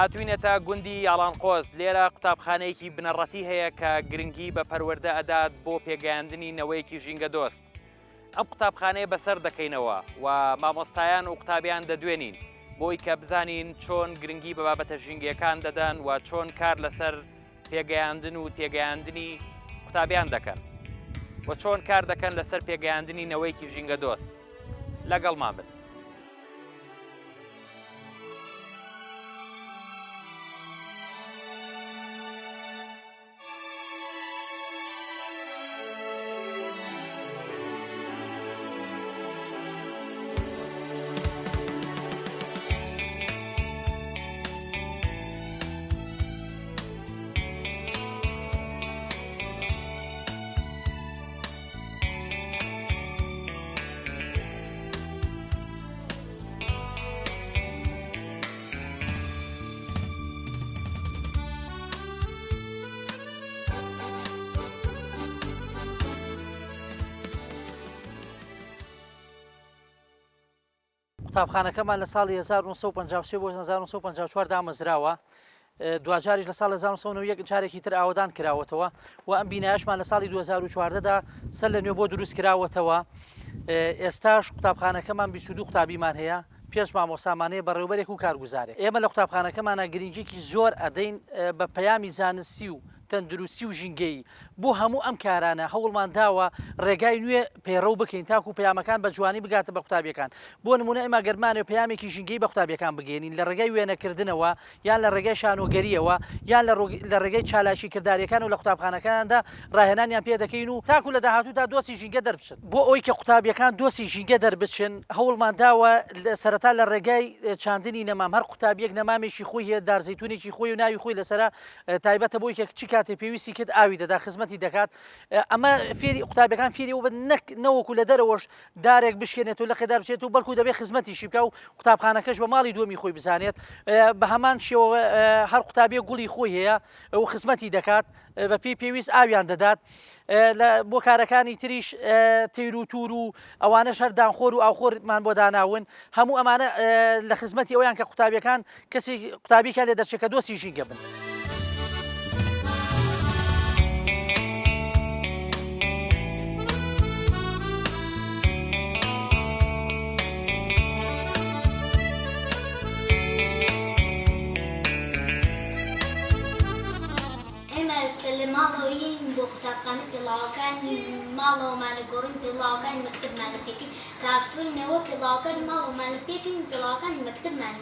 هاتوینەتە گوندی یاڵانقۆز. لێرە قوتابخانەیەکی بنەڕەتی هەیە کە گرنگی بە پەروەردە ئەدات بۆ پێگەیاندنی نەوەیەکی ژینگە دۆست. ئەم قوتابخانەیە بەسەر دەکەینەوە و مامۆستایان و قوتابیان دەدوێنین بۆی کە بزانین چۆن گرنگی بە بابەتە ژینگەکان دەدەن و چۆن کار لەسەر پێگەیاندن و تێگەیاندنی قوتابیان دەکەن و چۆن کار دەکەن لەسەر پێگەیاندنی نەوەیەکی ژینگە دۆست. لەگەڵمان بن. قوتابخانەکەمان لە ساڵی 1953 بۆ 1954 دامەزراوە. دوجاریش لە ساڵ 1991 جارێکی تر ئاوەدان کراوەتەوە و ئەم بینایشمان لە ساڵی 2014دا سەر لە نوێ بۆ دروست کراوەتەوە. ئێستاش قوتابخانەکەمان 22 قوتابیمان هەیە، پێش مامۆسامانەیە بەڕێوەبەرێک و کارگوزارێک. ئێمە لە قوتابخانەکەمانە گرنگێکی زۆر ئەدەین بە پەیامی زانستی و تەندروستی و ژینگەی. بۆ هەموو ئەم کارانە هەوڵمان داوە ڕێگای نوێ پەیڕەو بکەین تاکو پەیامەکان بە جوانی بگاتە بە قوتابیەکان. بۆ نمونە ئێمە گەرمانێ پەیامێکی ژینگەی بە قوتابیەکان بگەێنین لە ڕێگای وێنەکردنەوە یان لە ڕێگای شانۆگەریەوە یان لە ڕێگای چالاشی کرداریەکان و لە قوتابخانەکاندا ڕاهێنانیان پێ دەکەین و تاکو لە داهاتوودا دۆستی ژینگە دەربچن. بۆ ئەوەی کە قوتابیەکان دۆستی ژینگە دەربچن هەوڵمان داوە سەرەتا لە ڕێگای چاندنی نەمام هەر قوتابیەک نەمامێکی خۆی هەیە، دارزەیتونێکی خۆی و ناوی خۆی لەسەرە تایبەتە بۆی کە چی کاتێ پێویستی کرد ئاوی دەدا خزمەتی دەکات. ئەمە فێری قوتابیەکان فێریەوە بن نەوەکو لە دەرەوەش دارێک بشکێنێت و لە خێدار بچێت و بەڵکو دەبێت خزمەتیشی بکە و قوتابخانەکەش بە ماڵی دووەمی خۆی بزانێت. بە هەمان شێوە هەر قوتابیە گوڵی خۆی هەیە و خزمەتی دەکات بە پێی پێویست ئاویان دەدات. بۆ کارەکانی تریش تیر و توور و ئەوانە شەر دانخۆر و ئاوخۆرمان بۆ داناون هەموو ئەمانە لە خزمەتی ئەویان کە قوتابیەکان کەسی قوتابیەکان لێ دەچێت کە دۆستی ژینگە بن. ماڵەوەین بۆ قوتابخانە پێڵاوەکانی ماڵەوەمانە گۆڕین پێڵاوەکانی مەکتبمانە پێکەین کاشڕینەوە پێڵاوەکانی ماڵەوەمانە پێکەین پێڵاوەکانی مەکتبمان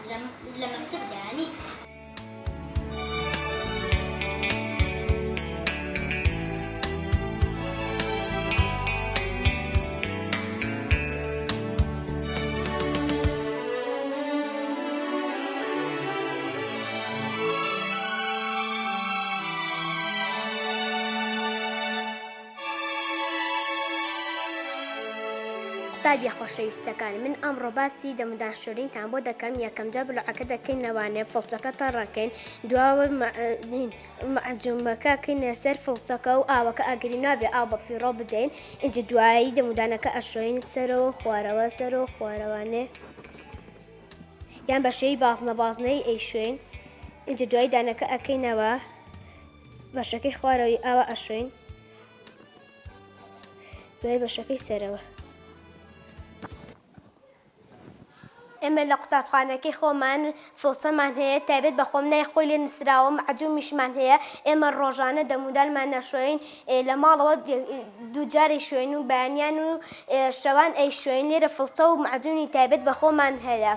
لە مەکتبدانی. قوتابی خۆشەویستەکان من ئەمڕۆ باسی دەمودانشۆرینتان بۆ دەکەم. یەکەم جا بلوعەکە دەکەین نەوانێ فڵچەکە تەڕەکەین، دواوە معجومەکە کەینە سەر فڵچەکە و ئاوەکە ئاگرینوا بێ ئاو بە فیڕۆ بدەین. ئینجا دوایی دەمودانەکە ئەشۆین سەرەوە خوارەوە سەرەوە خوارەوانێ یان بەشەی بازنەی ئەیشوێن. ئینجا دوای دانەکە ئەکەینەوە بەشەکەی خوارەوەی ئاوە ئەشوێن دوای بەشەکەی سەرەوە. ئێمە لە قوتابخانەکەی خۆمان فڵسەمان هەیە تایبەت بە خۆمنای خۆی لێ نووسراوە معجومیشمان هەیە. ئێمە ڕۆژانە دەمودانمان نەشۆین لە ماڵەوە دووجاری شوێن و بەیانیان و شەوان ئەی شوێن لێرە فڵچە و معجونی تایبەت بە خۆمان هەیە.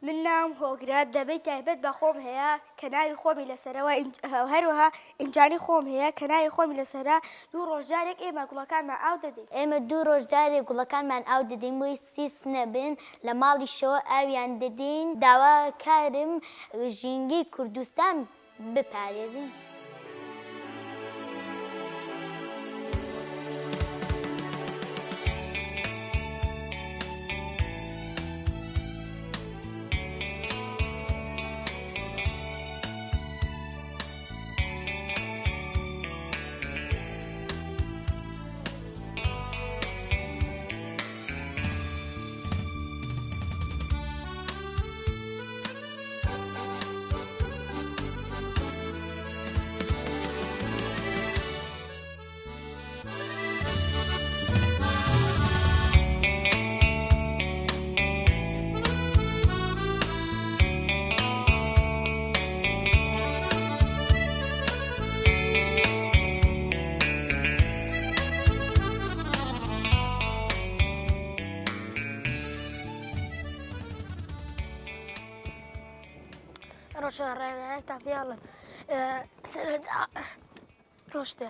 من نام هۆگرە دەبێت تایبەت بە خۆم هەیە کە ناوی خۆمی لەسەرەوە هەروەها ئینجانی خۆم هەیە کە ناوی خۆمی لەسەرە دوو ڕۆژدارێک ئێمە گوڵەکانمان ئاو دەدەین ئێمە دوو ڕۆژدارێک گوڵەکانمان ئاو دەدەین بۆی سیس نەبن لە ماڵیشەوە ئاویان دەدەین داوا کارم ژینگەی کوردستان بپارێزین. ڕۆژە ڕێنایەکتان پێڵم ڕۆشتێ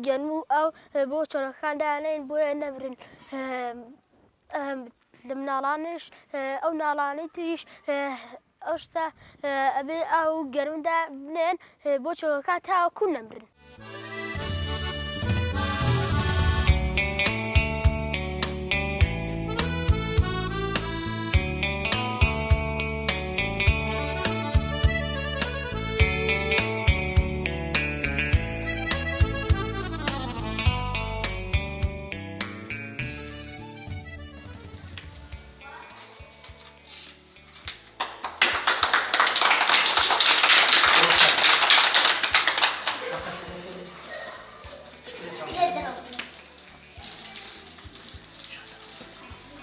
گەنم و ئەو بۆ چۆنەکان دانین بۆیە نەبرن لە مناڵانش ئەو ناڵانەی تریش ئەو شتە ئەبێ ئەو گەرمدا بنێن بۆ چۆنەکان تاوەکو نەمرن.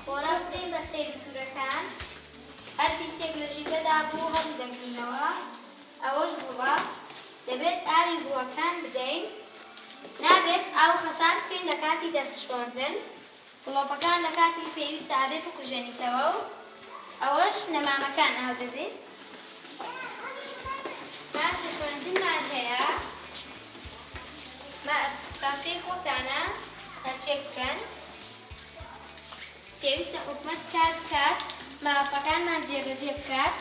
خۆراستەی بە تێکدورەکان هەر پیسێک لە ژینگەدا بوو هەڵی دەگرینەوە ئەوەش بووە دەبێت ئاوی بووەکان بدەین نابێت ئاو خەسار بکەین لە کاتی دەست شۆردن گڵۆپەکان لە کاتی پێویستە ئابێ بکوژێنیتەوە و ئەوەش نەمامەکان ئاو دەدەین باسی خوێندنمان هەیە باقی خۆتانە هەرچێک بکەن پێویستە حکومەت کار بکات مافەکانمان جێبەجێ بکات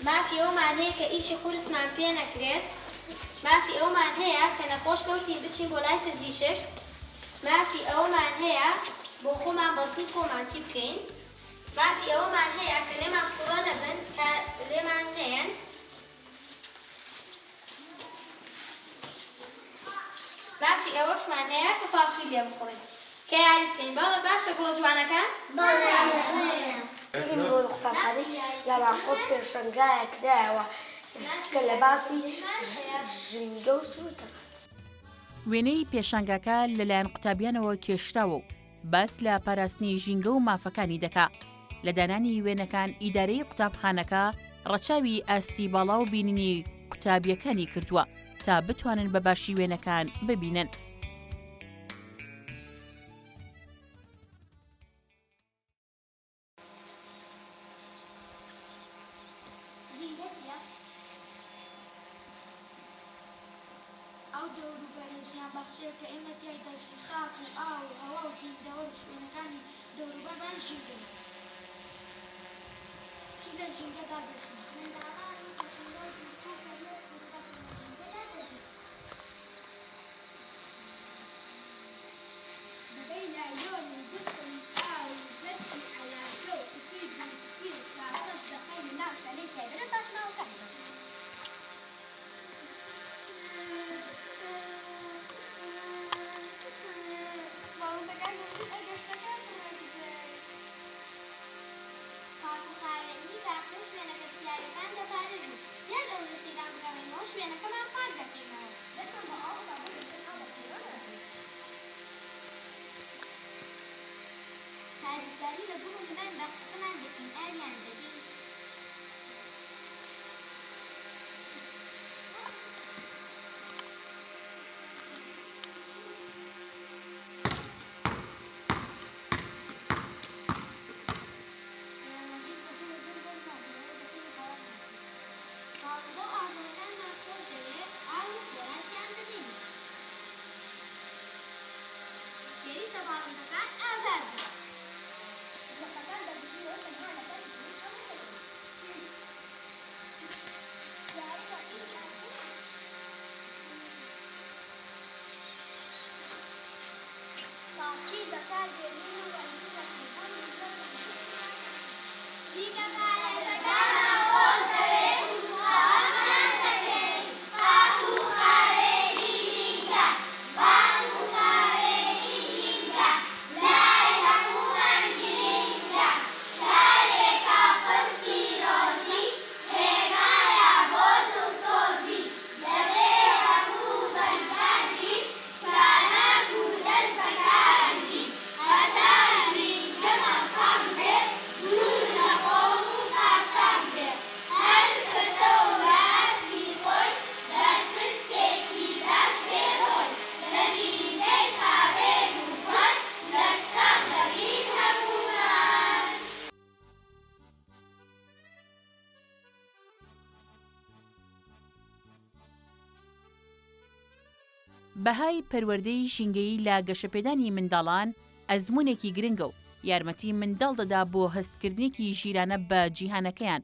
مافی ئەومان هەیە کە ئیشی قورسمان پێ نەکرێت مافی ئەومان هەیە کە نەخۆش کەوتی بچین بۆ لای پزیشک مافی ئەومان هەیە بۆ خۆمان بەڵتی خۆمان چی بکەین مافی ئەومان هەیە کە لێمان کوڕە نەبن کە لێمان هەیەن مافی ئەوەشمان هەیە کە پاسکی لێ بخۆین کە یاری بکەین باڵە باشە گوڵە جوانەکان؟ این رو قوتابخانەی یاڵانقۆز پێشەنگایە کرایەوە کە لە باسی ژینگە و سروود دەکات. وێنەی پێشانگاکە لەلایەن قوتابیانەوە کێشراوە و باس لە پاراستنی ژینگە و مافەکانی دەکا. لە دانانی وێنەکان ئیدارەی قوتابخانەکە ڕەچاوی ئاستی باڵا و بینینی قوتابیەکانی کردووە تا بتوانن بە باشی وێنەکان ببینن. ئەو دەوروبەرە ژیانبەخشەیە کە ئێمە تیایدا خاک و ئاو و هەوا و ڤیندەوە و شوێنەکانی دەوروبەرمان ژینگەین. چی لە ژینگەدا دەشین؟ منداڵان و تەکنۆلۆژی و تۆکەلێت دەبەی لایۆنی بخۆی ئاو و زەرکی عەلاقە و ئوتوی بیستی و کافەس دەخەینە ناو سەلەی تایبەتە پاشماوەکان. هاریزگاری لە بۆ بۆ ئاژەڵەکانمان خۆش دەوێت ئاو وەلاتیان بدەین. پێویستە باڵندەکان ئازاد بن. ساسی بەکارهێنین و وەرگرتن جیگە پارێزەکانمان خۆش دەوێت و ساوازمان دەکەین. پاک و خاوێنی ژینگە، پاک و خاوێنی ژینگە، لای هەموومان گرینگە. کارێکە پڕ پیرۆزی، هێمایە بۆ دڵسۆزی. دەبێ هەموو بەشداری، چالاک و دەست بەکاری. هەتا ژینگە مەڵخەم بێ، دوور لە خۆڵ و قاچاق بێ. هەر کەسە و ڕاستی خۆی، بەرپرسێکی باش بێ ڕۆی. لە ژینگەی خاوێن و جۆن، لەشسەق دەبین هەموومان. بەهای پەروەردەی ژینگەیی لە گەشەپێدانی منداڵان ئەزموونێکی گرنگە و یارمەتی منداڵ دەدا بۆ هەستکردنێکی ژیرانە بە جیهانەکەیان.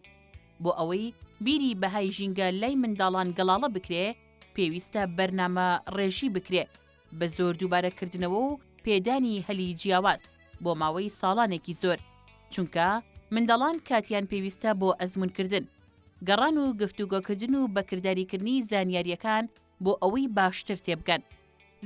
بۆ ئەوەی بیری بەهای ژینگە لای منداڵان گەڵاڵە بکرێ، پێویستە بەرنامە ڕێژی بکرێ بە زۆر دووبارەکردنەوە و پێدانی هەلی جیاواز بۆ ماوەی ساڵانێکی زۆر، چونکە منداڵان کاتیان پێویستە بۆ ئەزمونکردن، گەڕان و گفتوگۆکردن و بەکرداریکردنی زانیاریەکان بۆ ئەوەی باشتر تێبگەن.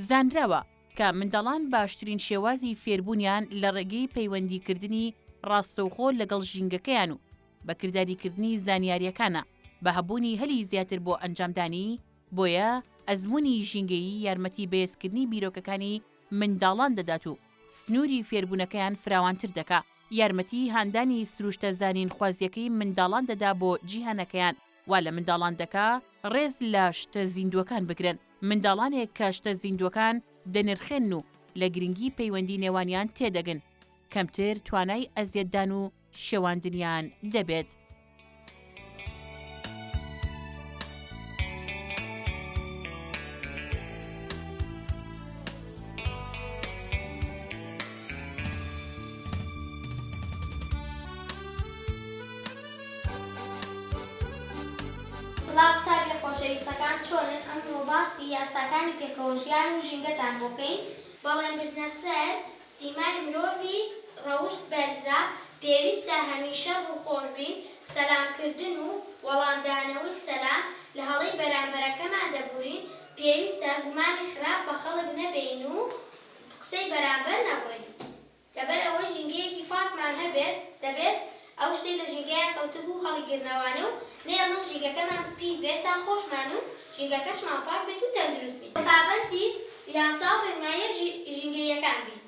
زانراوە کە منداڵان باشترین شێوازی فێربوونیان لە ڕێگەی پەیوەندیکردنی ڕاستەوخۆ لەگەڵ ژینگەکەیان و بەکرداریکردنی زانیاریەکانە بە هەبوونی هەلی زیاتر بۆ ئەنجامدانی. بۆیە ئەزموونی ژینگەیی یارمەتی بەهێزکردنی بیرۆکەکانی منداڵان دەدات و سنووری فێربوونەکەیان فراوانتر دەکا. یارمەتی هاندانی سروشتە زانین خوازیەکەی منداڵان دەدا بۆ جیهانەکەیان، وا لە منداڵان دەکا ڕێز لە شتە زیندوەکان بگرن. منداڵانێک کە شتە زیندوەکان دەنرخێن و لە گرنگی پەیوەندی نێوانیان تێدەگن، کەمتر توانای ئەزیەتدان و شێواندنیان دەبێت. سڵاو قوتابی خۆشەویستەکان، چۆنن؟ ئەمڕۆ باسی یاساکانی پێکەوەژیان و ژینگەتان بۆ بکەین. بەڵێنبردنە سەر سیمای مرۆڤی ڕەوشت بەرزە، پێویستە هەمیشە ڕووخۆش بین. سەلامکردن و وەڵامدانەوەی سەلام لە هەڵەی بەرامبەرەکەمان دەبورین. پێویستە گومانی خراپ بە خەڵک نەبین و قسەی بەرامبەر نەبڕین. لەبەر ئەوەی ژینگەیەکی پاکمان هەبێت، دەبێت ئەو شتەی لە ژینگەیان کەوتبوو هەڵیگرنەوانە و نێڵن ژینگەکەمان پیس بێت تا خۆشمان و ژینگەکەشمان پاک بێت و تەندروست بین. پابەندی یاسا و ڕێنماییە ژینگەییەکان بین.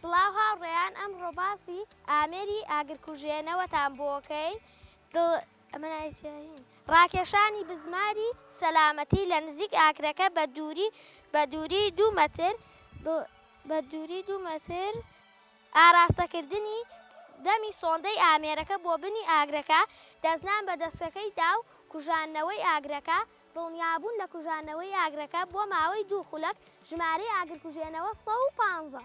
سڵاو هاوڕێیان، ئەمڕۆ باسی ئامێری ئاگرکوژێنەوەتان بۆکەین. ڕاکێشانی بزماری سەلامەتی لە نزیک ئاگرەکە بە دووری 2 مەتر ئاراستەکردنی دەمی سۆندەی ئامێرەکە بۆ بنی ئاگرەکە، دەستنان بە دەستەکەیدا و کوژانەوەی ئاگرەکە، دڵنیابوون لە کوژانەوەی ئاگرەکە بۆ ماوەی 2 خولەک. ژمارەی ئاگرکوژێنەوە 115.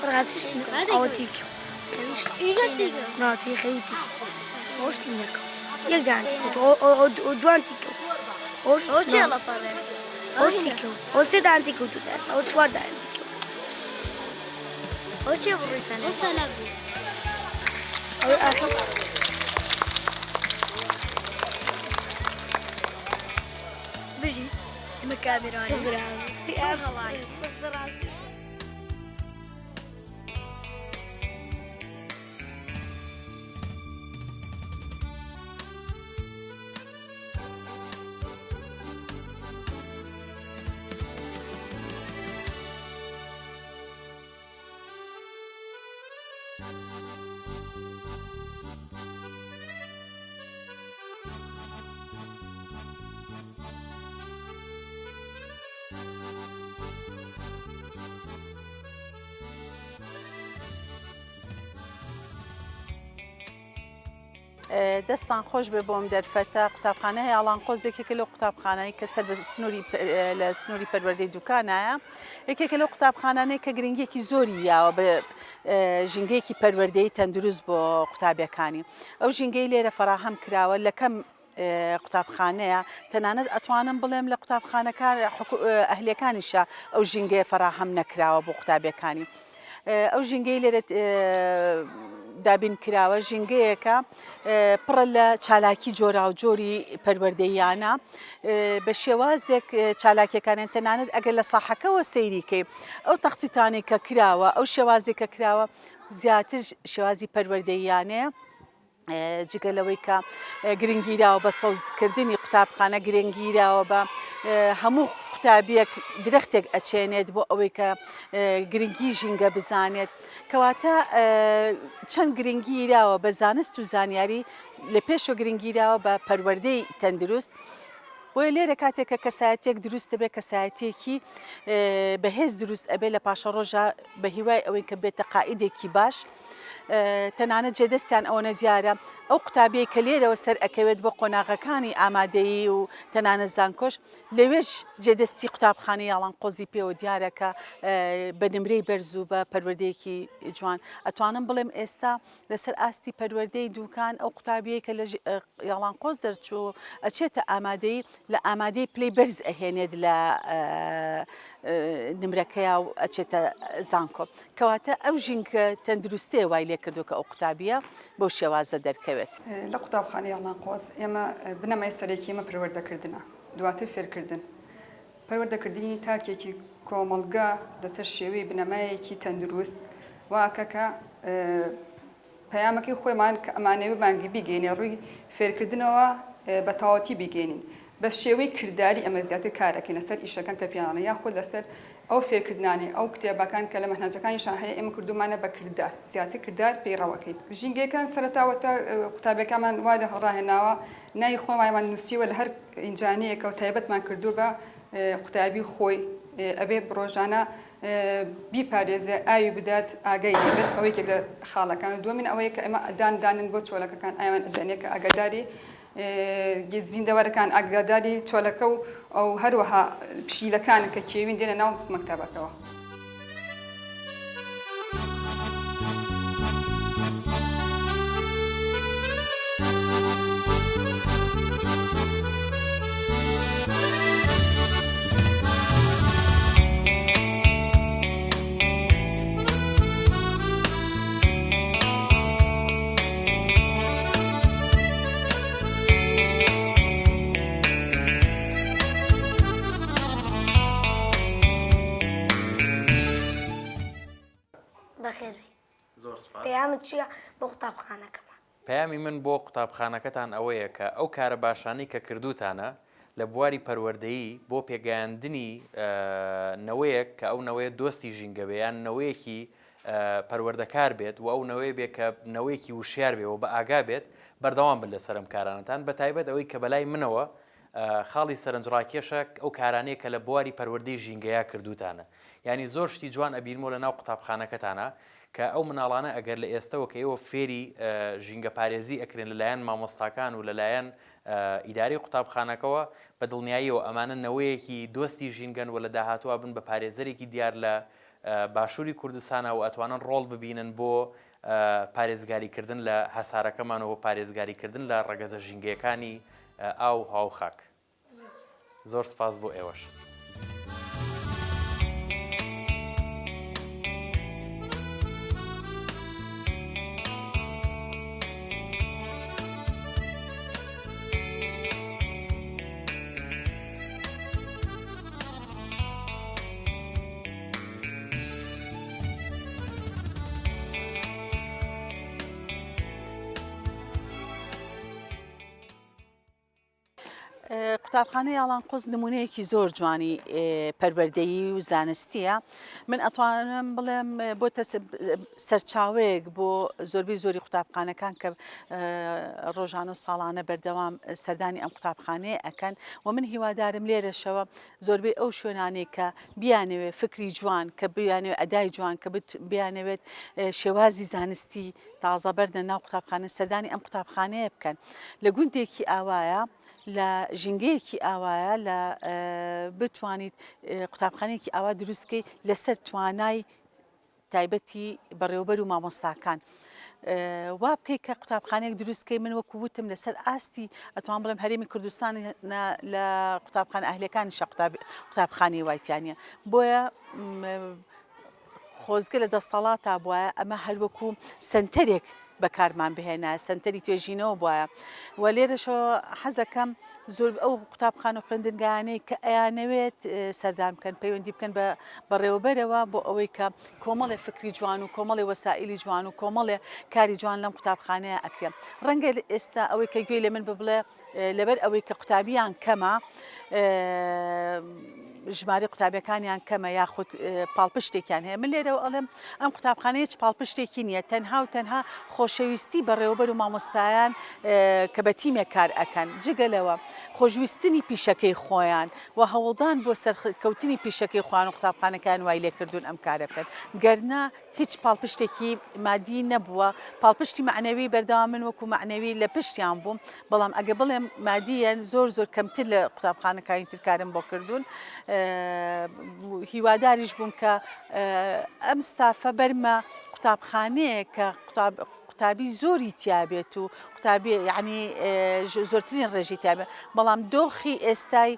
ڕاستیش ئەوە تیکە ناتی خەوتی هۆشتی نەکە یەکدان دوان تیکە هۆش تیکە هۆ سێدان تیکە و دەست ئەو چواردان تیکە ئەو چێ بڕیتان ئەو ئاخر بژی ئەمە کابرانە دەستان خۆش بێ بۆم دەرفەتە قوتابخانەی ئاڵانقۆز یەکێکە لەو قوتابخانەی کە سەر لە سنووری پەروەردەی دوکانایە یەکێکە لەو قوتابخانانەی کە گرنگیەکی زۆری یاوە بە ژینگەیەکی پەروەردەی تەندروست بۆ قوتابیەکانی ئەو ژینگەی لێرە فەراهەم کراوە لە کەم قوتابخانەیە تەنانەت ئەتوانم بڵێم لە قوتابخانەکان ئەهلیەکانیشە ئەو ژینگەیە فەراهەم نەکراوە بۆ قوتابیەکانی ئەو ژینگەی لێرە دابین کراوە ژینگەیەکە پڕە لە چالاکی جۆرا و جۆری پەروەردەییانە بە شێوازێک چالاکیەکانیان تەنانەت ئەگەر لە ساحەکەەوە سەیریکەی ئەو تەختیتانی کە کراوە ئەو شێوازێکە کراوە زیاتر شێوازی پەروەردەییانەیە جگەلەوەی کە گرنگیراوە بە سەوزکردنی قوتابخانە گرنگیراوە بە هەموو قوتابیەک درەختێک ئەچێنێت بۆ ئەوەی کە گرنگی ژینگە بزانێت کەواتە چەند گرنگیراوە بە زانست و زانیاری لە پێشۆ گرنگیراوە بە پەروەردەی تەندروست بۆیە لێرە کاتێک کە کەسایەتێک دروستە بێت کەسایەتێکی بەهێز دروست ئەبێ لە پاشە ڕۆژە بە هیوای ئەوەی کە بێتە قائیدێکی باش تەنانەت جێدەستیان ئەوەنە دیارە ئەو قوتابیەی کە لێرەوە سەر ئەکەوێت بۆ قۆناغەکانی ئامادەیی و تەنانەت زانکۆش لەوێش جێدەستی قوتابخانەی ئاڵانقۆزی پێوە دیارەکە بە نمرەی بەرز و بە پەروەردەیەکی جوان ئەتوانم بڵێم ئێستا لەسەر ئاستی پەروەردەی دووکان ئەو قوتابیەی کە لە ئاڵانقۆز دەرچوو ئەچێتە ئامادەی لە ئامادەی پلەی بەرز ئەهێنێت لە نمرەکەیە و ئەچێتە زانکۆ کەواتە ئەو ژینگە تەندروستێ وای لێ کردو کە ئەو قوتابیە بەو شێوازە دەرکەوێت لە قوتابخانەی ئاڵانقۆز ئێمە بنەمای سەرێکی ئێمە پەروەردەکردنە دواتر فێرکردن پەروەردەکردنی تاکێکی کۆمەڵگە لەسەر شێوەی بنەمایەکی تەندروست واکەکە پەیامەکەی خۆیمان کە ئەمانەوە بانگی بیگەینێ ڕووی فێرکردنەوە بە تەواوەتی بیگەینین بە شێوەی کردداری ئەمە زیاتر کارەکەین لەسەر ئیشەکان تەپیانە یاخۆ لەسەر ئەو فێرکردانی ئەو کتێبەکان کە لە مەنهەجەکانیشان هەیە ئێمە کردومانە بە کرددار زیاتر کرددار پێیڕەوەکەین ژینگەکان سەرەتاوەتە قوتابەکەمان وا لە هەڵڕاهێناوە نای خۆمایمان نووسیوە لە هەر ئینجانەیەکە و تایبەتمان کردو بە قوتابی خۆی ئەبێ ڕۆژانە بیپارێزێ ئاوی بدات ئاگەی لێبێت ئەوەیەک لە خاڵەکان دووەمین ئەوەیە کە ئێمە دانن بۆ چۆلەکەکان ئامان ئەدەنێکە ئاگاداری زیندەوەرەکان ئاگاداری چۆلەکە و ئەو هەروەها پشیلەکان کە کێوین دێنە ناو مەکتەبەکەوە. پەیامت چییە بۆ قوتابخانەکەمان؟ پەیامی من بۆ قوتابخانەکەتان ئەوەیە کە ئەو کارە باشانەی کە کردوتانە لە بواری پەروەردەیی بۆ پێگەیاندنی نەوەیەک کە ئەو نەوەیە دۆستی ژینگەبێ یان نەوەیەکی پەروەردەکار بێت و ئەو نەوەی بێ کە نەوەیەکی وشیار بێەوە بە ئاگا بێت بەردەوام بن لە سەرم کارانتان بە تایبەت ئەوەی کە بەلای منەوە خاڵی سەرنجڕاکێشە ئەو کارانەیە کە لە بواری پەروەردەی ژینگەیە کردوتانە یعنی زۆر شتی جوان ئەبیرمەوە لە ناو قوتابخانەکەتانە کە ئەو مناڵانە ئەگەر لە ئێستەوە کە ئێوە فێری ژینگە پارێزی ئەکرێن لەلایەن مامۆستاکان و لەلایەن ئیداری قوتابخانەکەەوە بە دڵنیاییەوە ئەمانە نەوەیەکی دۆستی ژینگەن و لە داهاتوە بن بە پارێزەرێکی دیار لە باشووری کوردستانە و ئەتوانن ڕۆڵ ببینن بۆ پارێزگاریکردن لە هەسارەکەمانەوە پارێزگاریکردن لە ڕەگەزە ژینگەکانی ئاو هاو خاک. زۆر سپاس بۆ ئێوەش. قوتابخانەی ئاڵانقۆز نمونەیەکی زۆر جوانی پەروەردەیی و زانستیە. من ئەتوانم بڵێم بۆتە سەرچاوەیەک بۆ زۆربەی زۆری قوتابخانەکان کە ڕۆژانە و ساڵانە بەردەوام سەردانی ئەم قوتابخانەیە ئەکەن و من هیوادارم لێرەشەوە زۆربەی ئەو شوێنانەی کە بیانەوێت فکری جوان کە بیانەوێت ئەدای جوان کە بیانەوێت شێوازی زانستی تازە بەردە ناو قوتابخانە سەردانی ئەم قوتابخانەیە بکەن لە گوندێکی ئاوایە لە ژینگەیەکی ئاوایە لە بتوانیت قوتابخانەیەکی ئاوا دروستکەی لەسەر توانای تایبەتی بەڕێوەبەر و مامۆستاکان. وا بکەیت کە قوتابخانەیەک دروستکەی من وەکو وتم لەسەر ئاستی ئەتوان بڵێم هەرێمی کوردستان لە قوتابخانە ئەهلەکانیش قوتابخانەی وایتیانە بۆیە خۆزگە لە دەستەڵاتە بواە ئەمە هەروەکو سنتەرێک بەکارمان بهێنا سنتەری توێژینەوە بواە و لێرەشەوە حەزەکەم زۆر ئەو قوتابخانە و خوێندنگانەی کە ئەیانەوێت سەردان بکەن پەیوەندی بکەن بەڕێوەبەرەوە بۆ ئەوەی کە کۆمەڵێ فکری جوان و کۆمەڵێ وەسائلی جوان و کۆمەڵێ کاری جوان لەم قوتابخانەیە ئەکرێن. ڕەنگە ئێستا ئەوەی کە گوێی لە من ببڵێ لەبەر ئەوەی کە قوتابیان کەمە ژمارە قوتابیەکانیان کەمە یاخود پاڵپشتێکیان هەیە من لێرەوە ئەڵێم ئەم قوتابخانە هیچ پاڵپشتێکی نییە تەنها و تەنها خۆشەویستی بەڕێوەبەر و مامۆستایان کە بە تیمێک کار ئەکەن جگەلەوە خۆشویستنی پیشەکەی خۆیان و هەوڵدان بۆ سەرکەوتنی پیشەکەی خوان و قوتابخانەکان وای لێکردوون ئەم کارە بکەن گەرنا هیچ پاڵپشتێکی مادی نەبووە پاڵپشتی معنەوی بەردەوام من وەکو معنەوی لە پشتیان بووم بەڵام ئەگە بڵێم مادیەن زۆر کەمتر لە قوتابخانەکانی ترکارم بۆ کردوون هیواداریش بووم کە ئەم ستافە بەرمە قوتابخانەیە کە قوتابی زۆری تیابێت و قوتابی یعنی زۆرترین ڕێژی تیابێت بەڵام دۆخی ئێستای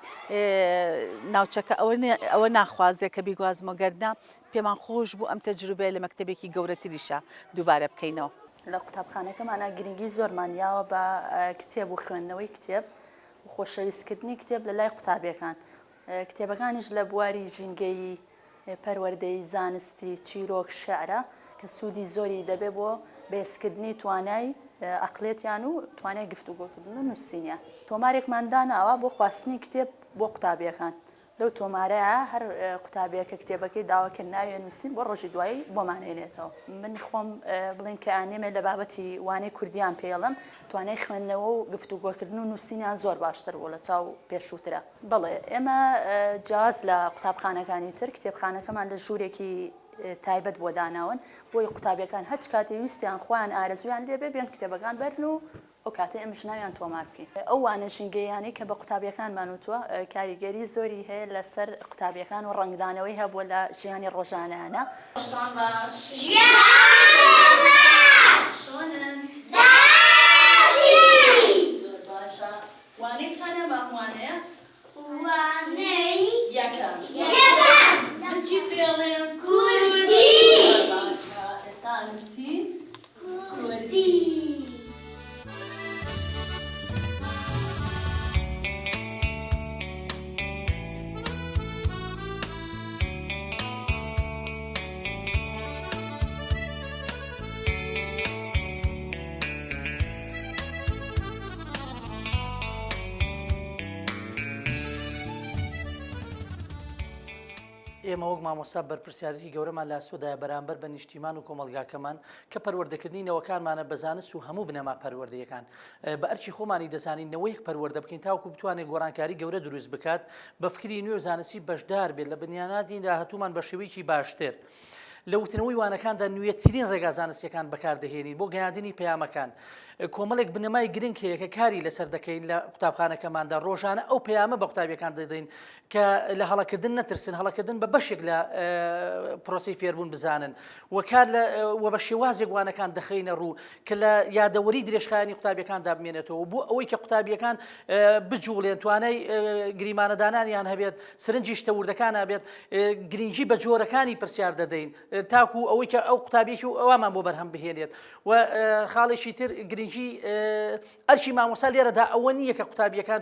ناوچەکە ئەوە ناخوازێت کە بیگوازمە گەردنا پێمان خۆش بوو ئەم تەجروبەیە لە مەکتەبێکی گەورەتریشە دووبارە بکەینەوە. لە قوتابخانەکەمانە گرنگی زۆرمانیاوە بە کتێب و خوێندنەوەی کتێب و خۆشەویستکردنی کتێب لە لای قوتابیەکان کتێبەکانیش لە بواری ژینگەی پەروەردەی زانستی چیرۆک شێعرە کە سوودی زۆری دەبێت بۆ بەهێزکردنی توانای عەقڵێتیان و توانای گفتوگۆکردن و نووسینیان تۆمارێکمان داناوە بۆ خواستنی کتێب بۆ قوتابیەکان لەو تۆمارەیە هەر قوتابێک کە کتێبەکەی داواکرد ناوێ نووسین بۆ ڕۆژی دوایی بۆمانێنێتەوە من خۆم بڵین کە ئانێمە لە بابەتی وانەی کوردیان پێڵم توانای خوێندنەوە و گفتوگۆکردن و نووسینیان زۆر باشتر بوو لە چاو پێشووترە بڵێ ئێمە جیاواز لە قوتابخانەکانی تر کتێبخانەکەمان لە ژوورێکی تایبەت بۆ داناون بۆی قوتابیەکان هەچ کاتی ویستیان خۆیان ئارەزویان لێبێ بێن کتێبەکان بەرن و ئەو کاتە ئێمەش ناویان تۆمار بکەین ئەو وانە ژینگەیانەی کە بە قوتابیەکانمان وتووە کاریگەری زۆری هەیە لەسەر قوتابیەکان و ڕەنگدانەوەی هەبووە لە ژیانی ڕۆژانەیانە وانەی چەندە ماوانەیە؟ وانەی یەکەم من چی فێڵێم؟ کوردی ئێستا نووسی کوردی ئێمە وەک مامۆستا بەرپرسیارەتی گەورەمان لە سوودایە بەرامبەر بە نیشتیمان و کۆمەلگاکەمان کە پەروەردەکردنینەوەکانمانە بەزانست و هەموو بنەما پەروەردەیەکان بە ئەرچی خۆمانی دەزانین نەوەیەک پەروەردە بکەین تاوەکو بتوانێت گۆڕانکاری گەورە دروست بکات بە فکری نوێ و زانستی بەشدار بێت لە بنیاناتی داهاتوومان بە شێوەیەکی باشتر لە وتنەوەی وانەکاندا نوێترین ڕێگا زانستیەکان بەکاردەهێنین بۆ گەیاندنی پەیامەکان. کۆمەڵێک بنەمای گرنگ هەیە کە کاری لەسەر دەکەین لە قوتابخانەکەماندا ڕۆژانە ئەو پەیامە بە قوتابیەکان دەدەین کە لە هەڵەکردن نەترسن، هەڵەکردن بە بەشێک لە پرۆسی فێربوون بزانن و بە شێوازێک وانەکان دەخینە ڕوو کە لە یادەوەری درێژخایانی قوتابیەکاندا بمێنێتەوە بۆ ئەوەی کە قوتابیەکان بجوڵێن، توانای گریمانەدانانیان هەبێت، سرنجی شتەوردەکان هەبێت، گرنگی بە جۆرەکانی پرسیار دەدەین تاکو ئەوەی کە ئەو قوتابیەکی و ئەومان بۆ بەرهەم بهێنێت. و خاڵێکی تر گرنگی ئەرچی مامۆسا لێرەدا ئەوە نییە کە قوتابیەکان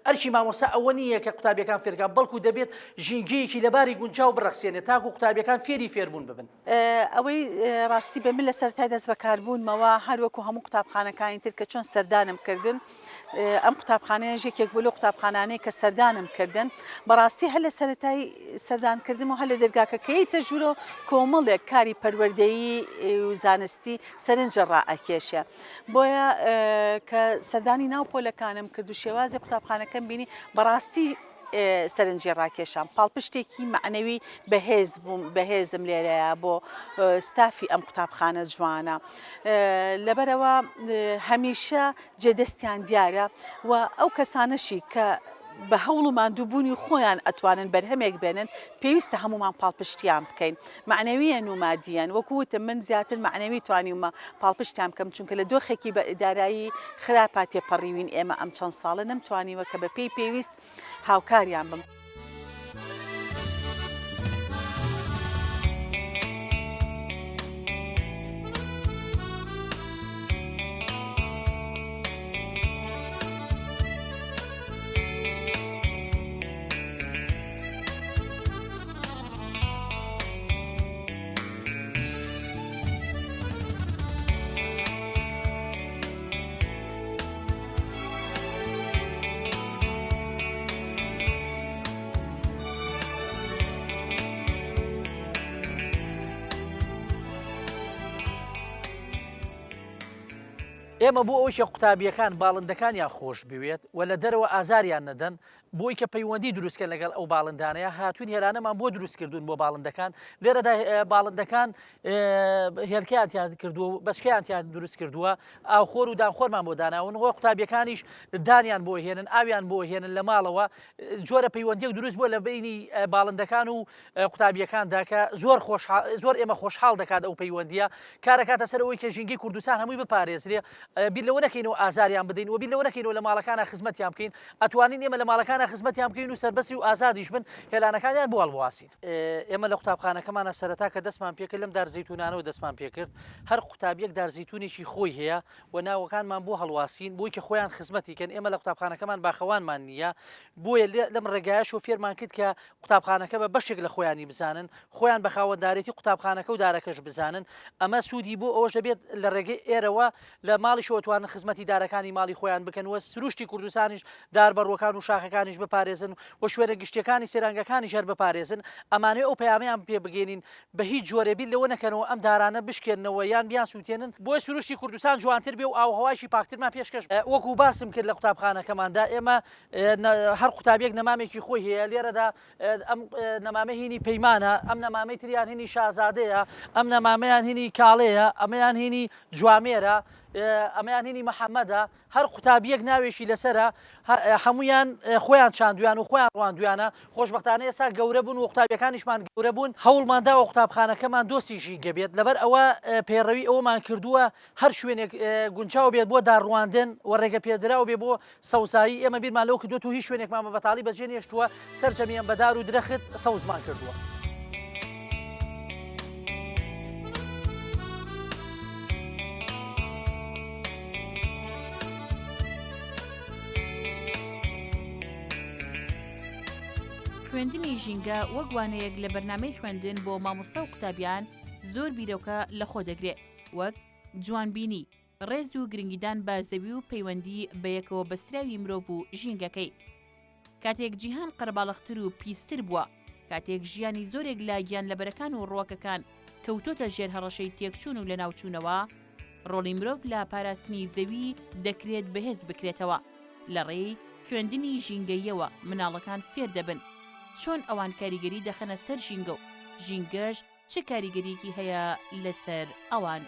ئەرچی مامۆسا ئەوە نییە کە قوتابیەکان فێرکان، بەڵکو دەبێت ژینگەیەکی لەباری گونجاو بڕەخسێنێت تاکو قوتابیەکان فێربوون ببن. ئەوەی ڕاستی بە من لە سەرەتای دەست بەکاربوونمەوە هەروەکو هەموو قوتابخانەکانی تر کە چۆن سەردانم کردن، ئەم قوتابخانەیە یەکێک بوو لە قوتابخانانەی کە سەردانم کردن. بەڕاستی هەر لە سەرەتای سەردانکردم و هەر لە دەرگاکەکەی تەژورە کۆمەڵێک کاری پەروەردەیی و زانستی سەرنجە ڕائەکێشە. بۆیە کە سەردانی ناوپۆلەکانم کرد و شێوازی قوتابخانەکەم بینی بەڕاستی سەرنجی ڕاکێشان پاڵپشتێکی معنەوی بەهێزم لێرەیە بۆ ستافی ئەم قوتابخانە جوانە. لەبەرەوە هەمیشە جێدەستیان دیارە و ئەو کەسانەشی کە بە هەوڵ و ماندووبوونی خۆیان ئەتوانن بەرهەمێک بێنن پێویستە هەمومان پاڵپشتیان بکەین، معنەویەن و مادیەن. وەکووتم من زیاتر معنەوی توانیمە پاڵپشتیان بکەم چونکە لە دۆخێکی بە ئیدارایی خراپە تێپەڕیوین ئێمە ئەم چەند ساڵە نەمتوانیوە کە بە پێی پێویست هاوکاریان بم. ئێمە بۆ ئەوەی کە قوتابیەکان باڵندەکانیان خۆش بوێت و لە دەرەوە ئازاریان نەدەن، بۆی کە پەیوەندی دروستکە لەگەڵ ئەو باڵندانەیە هاتوون هێرانەمان بۆ دروستکردوون بۆ باڵندەکان. لێرەدا باڵندەکان هێلکەیان کردووە و بەشکەیان دروست کردووە، ئاوخۆر و دانخۆرمان بۆ داناون، خۆ قوتابیەکانیش دانیان بۆ هێنن، ئاویان بۆ هێنن لە ماڵەوە. جۆرە پەیوەندیەک دروست بووە لە بینی باڵندەکان و قوتابیەکاندا کە زۆر ئێمە خۆشحاڵ دەکات ئەو پەیوەندیە. کارەکاتە سەرەوەی کە ژینگەی کوردستان هەمووی بپارێزرێ، بیر لەوە نەکەینەوە ئازاریان بدەین و بیر لەوە نەکەینەوە لە ماڵەکانە خزمەتیان بکەین، ئەتوانین ئێمە لە ماڵەکانە خزمەتیان بکەین و سەربەسی و ئازادیش بن، هێلانەکانیان بۆ هەڵبواسین. ئێمە لە قوتابخانەکەمانە سەرەتا کە دەستمان پێکرد لەم دارزەیتونانەوە دەستمان پێکرد، هەر قوتابیەک دارزەیتونێکی خۆی هەیە و ناوەکانمان بۆ هەڵواسین بۆی کە خۆیان خزمەتیکەن. ئێمە لە قوتابخانەکەمان باخەوانمان نییە، بۆیە لەم ڕێگایە شۆفێرمان کرد کە قوتابخانەکە بە بەشێک لە خۆیانی بزانن، خۆیان بە خاوەنددارێتی قوتابخانەکە و دارەکەش بزانن. ئەمە سوودی بۆ ئەوەش دەبێت لە ڕێگەی ئێرەوە لە ماڵی شۆتوانن خزمەتی دارەکانی ماڵی خۆیان بکەن و سروشتی کوردستانیش داربەڕوەکان و شاخەکانیش بپارێزن و شوێنە گشتیەکانی سێرانگەکانیش هەر بپارێزن. ئەمانەیە ئەو پەیامیان پێ بگەێنین بە هیچ جۆرەبی لەوە نەکەنەوە ئەم دارانە بشکێنەوە یان بیان سووتێنن بۆی سروشتی کوردستان جوانتر بێ و ئاوهەواشی پاکترمان پێشکەش. وەکو باسم کرد لە قوتابخانەکەماندا ئێمە هەر قوتابیەک نەمامێکی خۆی هەیە. لێرەدا ئەم نەمامە هینی پەیمانە، ئەم نەمامەی تریان هینی شازادەیە، ئەم نەمامەیان هینی کاڵەیە، ئەمەیان هینی جوامێرە، ئەمەیان هینی مەحەممەدە. هەر قوتابیەک ناوێکی لەسرە، هەمویان خۆیان چاندویان و خۆیان ڕواندویانە. خۆشبەختانە ئێستا گەورە بوون و قوتابیەکانیشمان گەورە بوون، هەوڵمانداوە قوتابخانەکەمان دۆستیژی گەبێت. لەبەر ئەوە پێڕەوی ئەومان کردووە هەر شوێنێک گونجاو بێت بۆ داڕواندن و ڕێگە پێدراو بێ بۆ سەوزایی. ئێمە بیرمان لەو کردووە و هیچ شوێنێکمان بە بەتاڵی بەجێ نێشتووە، سەرجەمیان بەدار و درەخت سەوزمان کردووە. خوێندنی ژینگە وەگوانەیەک لە بەرنامەی خوێندن بۆ مامۆستا و قوتابیان زۆر بیرۆکە لە خۆ دەگرێت، وەک جوانبینی، ڕێز و گرنگیدان بە زەوی و پەیوەندی بەیەکەوە بەستراوی مرۆڤ و ژینگەکەی. کاتێک جیهان قەرباڵغتر و پیستر بووە، کاتێک ژیانی زۆرێک لە گیانلەبەرەکان و ڕووەکەکان کەوتۆتە ژێر هەڕەشەی تێکچوون و لە ناوچوونەوە، ڕۆڵی مرۆڤ لە پاراستنی زەوی دەکرێت بەهێز بکرێتەوە. لە ڕێی خوێندنی ژینگەیەوە مناڵەکان فێر دەبن چۆن ئەوان کاریگەری دەخەنە سەر ژینگە و ژینگەش چه کاریگەریەکی هەیە لەسەر ئەوان.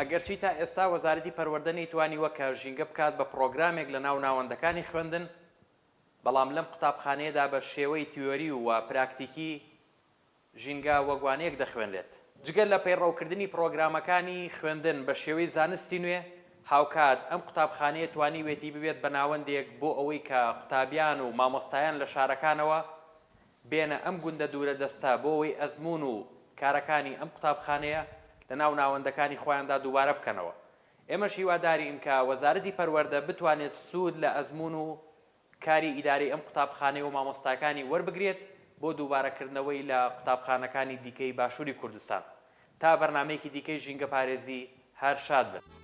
ئەگەرچی تا ئێستا وەزارەتی پەروەردە نەیتوانیوە کە ژینگە بکات بە پرۆگرامێک لە ناو ناوەندەکانی خوێندن، بەڵام لەم قوتابخانەیەدا بە شێوەی تیۆری و پراکتیکی ژینگە وەگوانەیەک دەخوێنرێت. جگەل لە پەیڕەوکردنی پرۆگرامەکانی خوێندن بە شێوەی زانستی نوێ، هاوکات ئەم قوتابخانەیە توانی وێتی ببێت بە ناوەندێک بۆ ئەوەی کە قوتابیان و مامۆستایان لە شارەکانەوە بێنە ئەم گوندە دوورە دەستا بۆ ئەوەی ئەزمون و کارەکانی ئەم قوتابخانەیە لە ناو ناوەندەکانی خۆیاندا دووبارە بکەنەوە. ئێمەش هیوادارین کە وەزارەتی پەروەردە بتوانێت سوود لە ئەزمون و کاری ئیداری ئەم قوتابخانەی و مامۆستاکانی وەربگرێت بۆ دووبارەکردنەوەی لە قوتابخانەکانی دیکەی باشووری کوردستان. تا بەرنامەیەکی دیکەی ژینگە پارێزی هەر شاد بن.